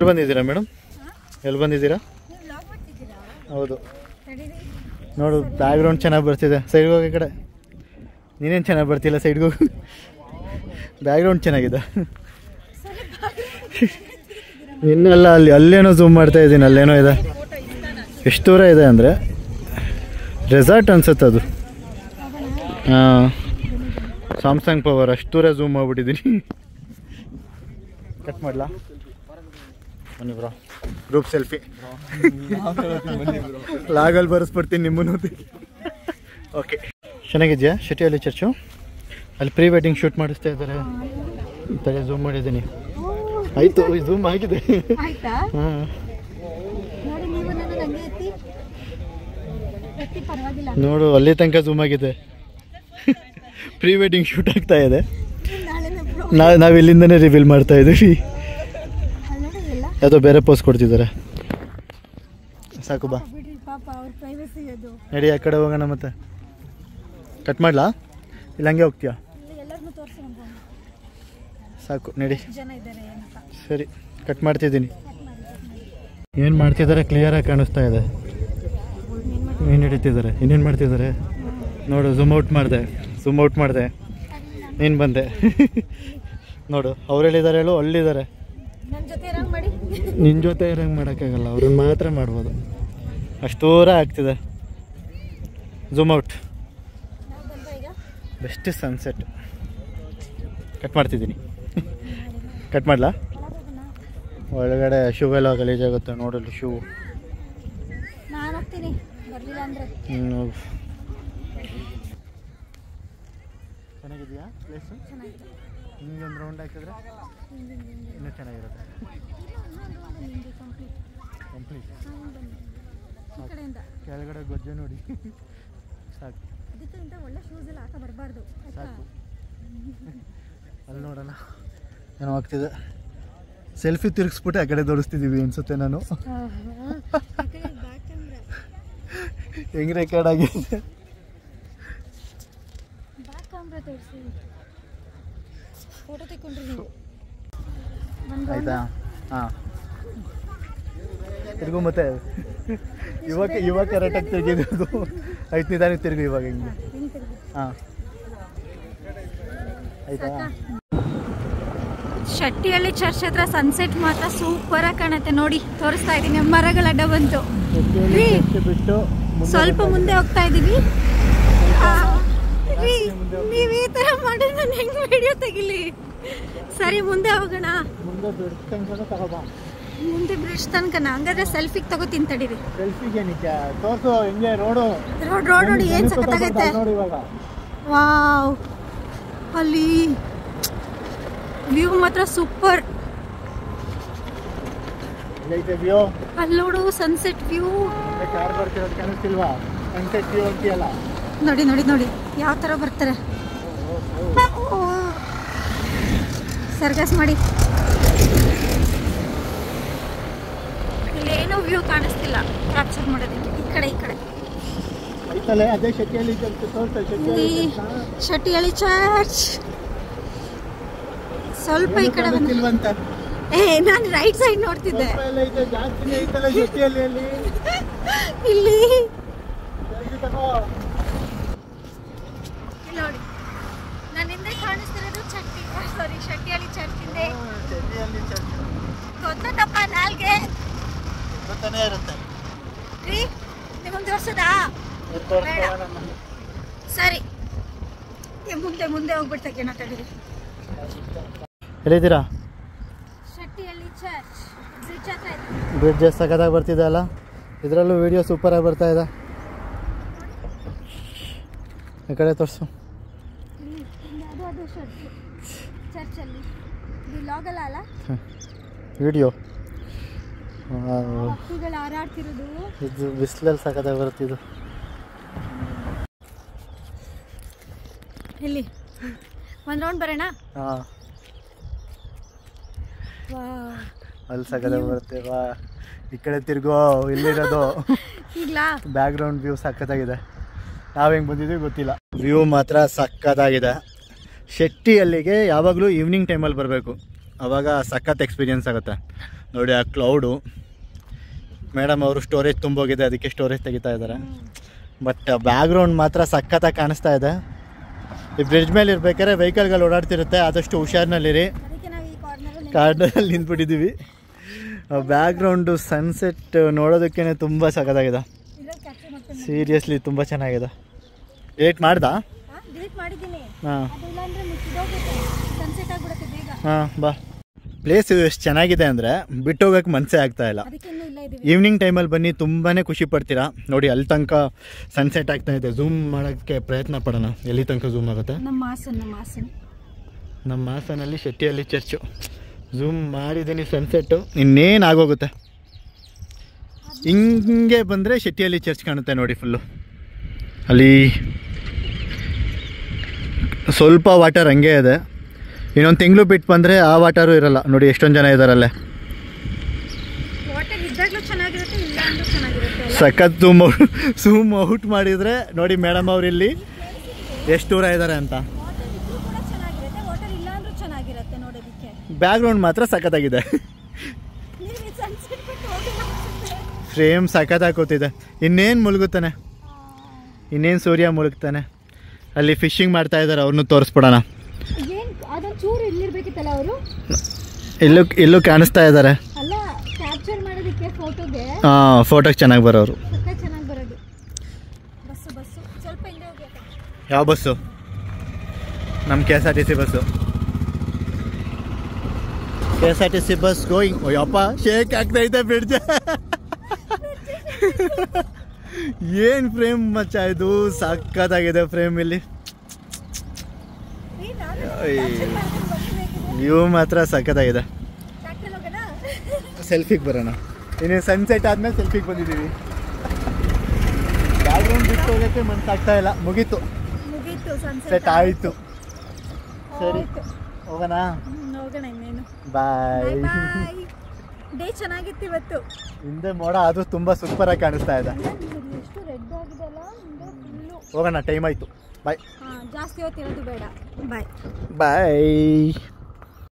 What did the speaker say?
ಎಲ್ಲಿ ಬಂದಿದ್ದೀರಾ ಮೇಡಮ್? ಎಲ್ಲಿ ಬಂದಿದ್ದೀರಾ? ಹೌದು ನೋಡು, ಬ್ಯಾಕ್ಗ್ರೌಂಡ್ ಚೆನ್ನಾಗಿ ಬರ್ತಿದೆ. ಸೈಡ್ಗೆ ಹೋಗಿ, ಈ ಕಡೆ. ನೀನೇನು ಚೆನ್ನಾಗಿ ಬರ್ತಿಲ್ಲ, ಸೈಡ್ಗೆ ಹೋಗಿ. ಬ್ಯಾಕ್ಗ್ರೌಂಡ್ ಚೆನ್ನಾಗಿದೆ. ಇನ್ನೆಲ್ಲ ಅಲ್ಲೇನೋ ಝೂಮ್ ಮಾಡ್ತಾ ಇದ್ದೀನಿ. ಅಲ್ಲೇನೋ ಇದೆ. ಎಷ್ಟು ದೂರ ಇದೆ ಅಂದರೆ ರೆಸಾರ್ಟ್ ಅನ್ಸುತ್ತೆ ಅದು. ಹಾಂ, ಸ್ಯಾಮ್ಸಂಗ್ ಪವರ್. ಅಷ್ಟು ದೂರ ಝೂಮ್ ಮಾಡಿಬಿಟ್ಟಿದ್ದೀನಿ. ಕಟ್ ಮಾಡಲಾ? ಬನ್ನಿ ಬ್ರೋ, ಗ್ರೂಪ್ ಸೆಲ್ಫಿ. ಲಾಗಲ್ಲಿ ಬರೆಸ್ಬಿಡ್ತೀನಿ ನಿಮ್ಮನ್ನು. ಓಕೆ, ಚೆನ್ನಾಗಿದೆಯಾ ಶೆಟ್ಟಿಹಳ್ಳಿ ಚರ್ಚು? ಅಲ್ಲಿ ಪ್ರೀ ವೆಡ್ಡಿಂಗ್ ಶೂಟ್ ಮಾಡಿಸ್ತಾ ಇದ್ದಾರೆ. ತಲೆ ಝೂಮ್ ಮಾಡಿದ್ದೀನಿ. ಆಯಿತು, ಝೂಮ್ ಆಗಿದೆ. ಹಾಂ, ನೋಡು, ಅಲ್ಲಿ ತನಕ ಝೂಮ್ ಆಗಿದೆ. ಪ್ರೀ ವೆಡ್ಡಿಂಗ್ ಶೂಟ್ ಆಗ್ತಾ ಇದೆ. ನಾವು ಇಲ್ಲಿಂದನೇ ರಿವೀಲ್ ಮಾಡ್ತಾ ಇದ್ದೀವಿ. ಯಾವುದೋ ಬೇರೆ ಪೋಸ್ ಕೊಡ್ತಿದ್ದಾರೆ. ಸಾಕು ಬಾ, ನಡಿ ಆ ಕಡೆ ಹೋಗೋಣ. ಮತ್ತೆ ಕಟ್ ಮಾಡಲಾ? ಇಲ್ಲ ಹಂಗೆ ಹೋಗ್ತೀಯಾ? ಸಾಕು ನಡಿ. ಸರಿ, ಕಟ್ ಮಾಡ್ತಿದ್ದೀನಿ. ಏನು ಮಾಡ್ತಿದ್ದಾರೆ ಕ್ಲಿಯರಾಗಿ ಕಾಣಿಸ್ತಾ ಇದೆ. ಏನು ಹಿಡಿತಿದ್ದಾರೆ, ಇನ್ನೇನು ಮಾಡ್ತಿದ್ದಾರೆ ನೋಡು. ಝೂಮ್ ಔಟ್ ಮಾಡಿದೆ, ನೀನು ಬಂದೆ. ನೋಡು, ಅವ್ರು ಹೇಳಿದ್ದಾರೆ, ಹೇಳು, ಅಲ್ಲಿದ್ದಾರೆ. ನಿನ್ನ ಜೊತೆ ಇರಂಗೆ ಮಾಡೋಕ್ಕಾಗಲ್ಲ, ಅವ್ರನ್ನ ಮಾತ್ರ ಮಾಡ್ಬೋದು. ಅಷ್ಟು ದೂರ ಆಗ್ತಿದೆ. Zoom out. Best sunset. Cut ಮಾಡ್ತಿದ್ದೀನಿ. ಕಟ್ ಮಾಡಲಾ? ಒಳಗಡೆ ಶೂ ಎಲ್ಲ ಗಲೀಜಾಗುತ್ತೆ ನೋಡಲು. ಶೂ ಚೆನ್ನಾಗಿದೆಯಾ ಪ್ಲೇಸು? ಹಿಂಗೆ ಒಂದು ರೌಂಡ್ ಹಾಕಿದ್ರೆ ಇನ್ನೂ ಚೆನ್ನಾಗಿರುತ್ತೆ. ಕಂಪ್ಲೀಟ್ ಕೆಳಗಡೆ ಗೊಜ್ಜೆ ನೋಡಿ. ಸಾಕು, ಸಾಕು. ಅಲ್ಲಿ ನೋಡೋಣ ಏನೋ ಆಗ್ತಿದೆ. ಸೆಲ್ಫಿ ತಿರುಗಿಸ್ಬಿಟ್ಟು ಆ ಕಡೆ ತೋರಿಸ್ತಿದ್ದೀವಿ ಅನ್ಸುತ್ತೆ. ನಾನು ಹೆಂಗ್ ರೆಕಾರ್ಡ್ ಆಗಿದೆ. ಆಯ್ತಾ? ಹಾಂ, ತಿರುಗು. ಮತ್ತೆ ಇವಾಗ ಕರೆಕ್ಟಾಗಿ ತಿರುಗಿದ್ದು. ಆಯ್ತು, ನಿಧಾನಕ್ಕೆ ತಿರುಗು ಇವಾಗ. ಹಿಂಗೆ. ಹಾಂ, ಆಯ್ತಾ? ಶೆಟ್ಟಿಹಳ್ಳಿ ಚರ್ಚ್ ಹತ್ರ ಸನ್ಸೆಟ್ ಮಾತ್ರ ಸೂಪರ್ ಆಗಿ ಕಾಣುತ್ತೆ. ನೋಡಿ, ತೋರಿಸ್ತಾ ಇದ್ದೀನಿ. ಮರಗಳ ಅಡ್ಡ ಬಂತು. ಬಿಟ್ಟು ಸ್ವಲ್ಪ ಮುಂದೆ ಹೋಗ್ತಾ ಇದೀವಿ. ನೀವು ಈ ತರ ಮಾಡಿದ್ರೆ ನಾನು ಹೆಂಗ್ ವಿಡಿಯೋ ತೆಗಿಲಿ? ಸರಿ, ಮುಂದೆ ಹೋಗೋಣ. ಮುಂದೆ ಬ್ರಿಡ್ಜ್ ತನಕನ? ಹಂಗಾದ್ರೆ ಸೆಲ್ಫಿಗೆ ತಗೋತೀನಿ ತಡೀರಿ. ರೋಡ್ ನೋಡಿ, ಏನ್ ಸಖತ್ತಾಗೈತೆ. ವಾವ್, ಅಲ್ಲಿ ವ್ಯೂ ಮಾತ್ರ ಸೂಪರ್. ಅಲ್ಲಿ ನೋಡು, ಸನ್ಸೆಟ್ ವ್ಯೂ. ನೋಡಿ ನೋಡಿ ನೋಡಿ ಯಾವ ತರ ಬರ್ತಾರೆ. ಸರ್ಗಸ್ ಮಾಡಿ. ಇಲ್ಲೇನೋ ವ್ಯೂ ಕಾಣಿಸ್ತಿಲ್ಲ ಕ್ಯಾಪ್ಚರ್ ಮಾಡೋದಕ್ಕೆ. ಈ ಕಡೆ ಶೆಟ್ಟಿಹಳ್ಳಿ ಚರ್ಚ್. ಸ್ವಲ್ಪ ಈ ಕಡೆ ನಾನು ರೈಟ್ ಸೈಡ್ ನೋಡ್ತಿದ್ದೆ. ಇಲ್ಲಿ ನೋಡಿ, ನನ್ನ ಹಿಂದೆ ಕಾಣಿಸ್ತಿರೋದು ಶೆಟ್ಟಿಹಳ್ಳಿ ಚರ್ಚ್ ಹಿಂದೆ. ಗೊತ್ತಪ್ಪ, ನಾಲ್ಗೆ ಗೊತ್ತಾನೆ ಇರುತ್ತೆ. ನಿಮಗೆ ತೋರ್ಸದಾ? ಸರಿ, ಮುಂದೆ ಹೋಗ್ಬಿಡ್ತೇನೆ. ತಡೀರಿ. ಎಲ್ಲಿದ್ದೀರಾ? ಶೆಟ್ಟಿಹಳ್ಳಿ ಚರ್ಚ್ ಬ್ರಿಡ್ಜ್ ಸಖತ್ತಾಗಿ ಬರ್ತಿದೆ ಅಲ್ಲ? ಇದರಲ್ಲೂ ವಿಡಿಯೋ ಸೂಪರಾಗಿ ಬರ್ತಾ ಇದೆ. ಈ ಕಡೆ ತೋರಿಸು. ಚರ್ಚಲ್ಲಿ ವಿಡಿಯೋ ಹಾರಾಡ್ತಿರೋದು. ಇದು ಬಿಸಿಲಲ್ಲಿ ಸಖತ್ತಾಗಿ ಬರ್ತಿದ್ದು. ಇಲ್ಲಿ ಒಂದು ರೌಂಡ್ ಬರೋಣ. ಹಾಂ, ಅಲ್ಲಿ ಸಖತ್ತಾಗಿ ಬರುತ್ತೆ. ವಾ, ಈ ಕಡೆ ತಿರ್ಗೋ. ಇಲ್ಲಿರೋದು ಬ್ಯಾಕ್ ಗ್ರೌಂಡ್ ವ್ಯೂ ಸಖತ್ತಾಗಿದೆ. ನಾವು ಹೆಂಗೆ ಬಂದಿದ್ದೀವಿ ಗೊತ್ತಿಲ್ಲ. ವ್ಯೂ ಮಾತ್ರ ಸಖತ್ತಾಗಿದೆ. ಶೆಟ್ಟಿಹಳ್ಳಿಗೆ ಯಾವಾಗಲೂ ಈವ್ನಿಂಗ್ ಟೈಮಲ್ಲಿ ಬರಬೇಕು, ಆವಾಗ ಸಖತ್ ಎಕ್ಸ್ಪೀರಿಯನ್ಸ್ ಆಗುತ್ತೆ. ನೋಡಿ ಆ ಕ್ಲೌಡು. ಮೇಡಮ್ ಅವರು ಸ್ಟೋರೇಜ್ ತುಂಬೋಗಿದೆ, ಅದಕ್ಕೆ ಸ್ಟೋರೇಜ್ ತೆಗಿತಾ ಇದ್ದಾರೆ. ಬಟ್ ಬ್ಯಾಕ್ಗ್ರೌಂಡ್ ಮಾತ್ರ ಸಖತ್ತಾಗಿ ಕಾಣಿಸ್ತಾ ಇದೆ. ಈ ಬ್ರಿಡ್ಜ್ ಮೇಲೆ ಇರ್ಬೇಕಾದ್ರೆ ವೆಹಿಕಲ್ಗಳು ಓಡಾಡ್ತಿರುತ್ತೆ, ಆದಷ್ಟು ಹುಷಾರಿನಲ್ಲಿರಿ. ಕಾರ್ನರಲ್ಲಿ ನಿಂತ್ಬಿಟ್ಟಿದ್ದೀವಿ. ಬ್ಯಾಕ್ಗ್ರೌಂಡು ಸನ್ಸೆಟ್ ನೋಡೋದಕ್ಕೇ ತುಂಬ ಸಖತ್ತಾಗಿದೆ. ಸೀರಿಯಸ್ಲಿ ತುಂಬ ಚೆನ್ನಾಗಿದೆ. ಡಿಲೀಟ್ ಮಾಡ್ದಾ? ಹಾಂ ಹಾಂ ಬಾ. ಪ್ಲೇಸ್ ಎಷ್ಟು ಚೆನ್ನಾಗಿದೆ ಅಂದರೆ ಬಿಟ್ಟು ಹೋಗೋಕ್ಕೆ ಮನಸ್ಸೇ ಆಗ್ತಾ ಇಲ್ಲ. ಈವ್ನಿಂಗ್ ಟೈಮಲ್ಲಿ ಬನ್ನಿ, ತುಂಬಾ ಖುಷಿ ಪಡ್ತೀರಾ. ನೋಡಿ ಅಲ್ಲಿ ತನಕ ಸನ್ಸೆಟ್ ಆಗ್ತಾ ಇದೆ. ಝೂಮ್ ಮಾಡೋಕ್ಕೆ ಪ್ರಯತ್ನ ಪಡೋಣ. ಎಲ್ಲಿ ತನಕ ಝೂಮ್ ಆಗುತ್ತೆ? ನಮ್ಮ ಹಾಸನಲ್ಲಿ ಶೆಟ್ಟಿಹಳ್ಳಿ ಚರ್ಚು ಝೂಮ್ ಮಾಡಿದ್ದೀನಿ. ಸನ್ಸೆಟ್ಟು ಇನ್ನೇನು ಆಗೋಗುತ್ತೆ. ಹಿಂಗೆ ಬಂದರೆ ಶೆಟ್ಟಿಹಳ್ಳಿ ಚರ್ಚ್ ಕಾಣುತ್ತೆ ನೋಡಿ ಫುಲ್ಲು. ಅಲ್ಲಿ ಸ್ವಲ್ಪ ವಾಟರ್ ಹಂಗೆ ಇದೆ. ಇನ್ನೊಂದು ತಿಂಗಳು ಬಿಟ್ಟು ಬಂದರೆ ಆ ವಾಟರು ಇರಲ್ಲ. ನೋಡಿ ಎಷ್ಟೊಂದು ಜನ ಇದ್ದಾರಲ್ಲೇ. ಸಖತ್ ಝೂಮ್ ಔಟ್ ಮಾಡಿದರೆ ನೋಡಿ ಮೇಡಮ್ ಅವ್ರು ಇಲ್ಲಿ ಎಷ್ಟು ದೂರ ಇದ್ದಾರೆ ಅಂತ. ಬ್ಯಾಕ್ಗ್ರೌಂಡ್ ಮಾತ್ರ ಸಖತ್ತಾಗಿದೆ. ಫ್ರೇಮ್ ಸಖತ್ತಾಗಿ ಕೂತಿದೆ. ಇನ್ನೇನು ಮುಳುಗುತ್ತಾನೆ, ಇನ್ನೇನು ಸೂರ್ಯ ಮುಳುಗ್ತಾನೆ. ಅಲ್ಲಿ ಫಿಶಿಂಗ್ ಮಾಡ್ತಾ ಇದ್ದಾರೆ, ಅವ್ರನ್ನೂ ತೋರಿಸ್ಬಿಡೋಣ. ಇಲ್ಲೂ ಕಾಣಿಸ್ತಾ ಇದ್ದಾರೆ. ಹಾಂ, ಫೋಟೋಗೆ ಚೆನ್ನಾಗಿ ಬರೋರು. ಯಾವ ಬಸ್ಸು? ನಮ್ಮ KSRTC bus. KSRTC bus going. ಯಪ್ಪ ಶೇಕ್ ಆಗ್ತಾ ಇದೆ ಬ್ರಿಡ್ಜ್. ಏನು ಫ್ರೇಮ್ ಮಚ್ಚ ಇದು, ಸಕ್ಕತ್ತಾಗಿದೆ ಫ್ರೇಮ್. ಇಲ್ಲಿ ವ್ಯೂ ಮಾತ್ರ ಸಕ್ಕತ್ತಾಗಿದೆ. ಸೆಲ್ಫಿಗೆ ಬರೋಣ. ಇನ್ನು ಸನ್ಸೆಟ್ ಆದಮೇಲೆ ಸೆಲ್ಫಿಗೆ ಬಂದಿದ್ದೀವಿ. ಬ್ಯಾಕ್ಗ್ರೌಂಡ್ ಬಿಟ್ಟು ಹೋಗೋಕ್ಕೆ ಮನಸ್ಸಾಗ್ತಾ ಇಲ್ಲ. ಮುಗೀತು, ಸೆಟ್ ಆಯಿತು. ಸರಿ ಹೋಗೋಣ. ಇನ್ನೇನು ಬಾಯ್. ಡೇ ಚೆನ್ನಾಗಿತ್ತು ಇವತ್ತು. ಹಿಂದೆ ಮೋಡ ಆದರೂ ತುಂಬ ಸೂಪರಾಗಿ ಕಾಣಿಸ್ತಾ ಇದೆ. ಹೋಗೋಣ, ಟೈಮ್ ಆಯಿತು. ಬಾಯ್. ಜಾಸ್ತಿ ಹೊತ್ತಿರೋದು ಬೇಡ. ಬಾಯ್ ಬಾಯ್.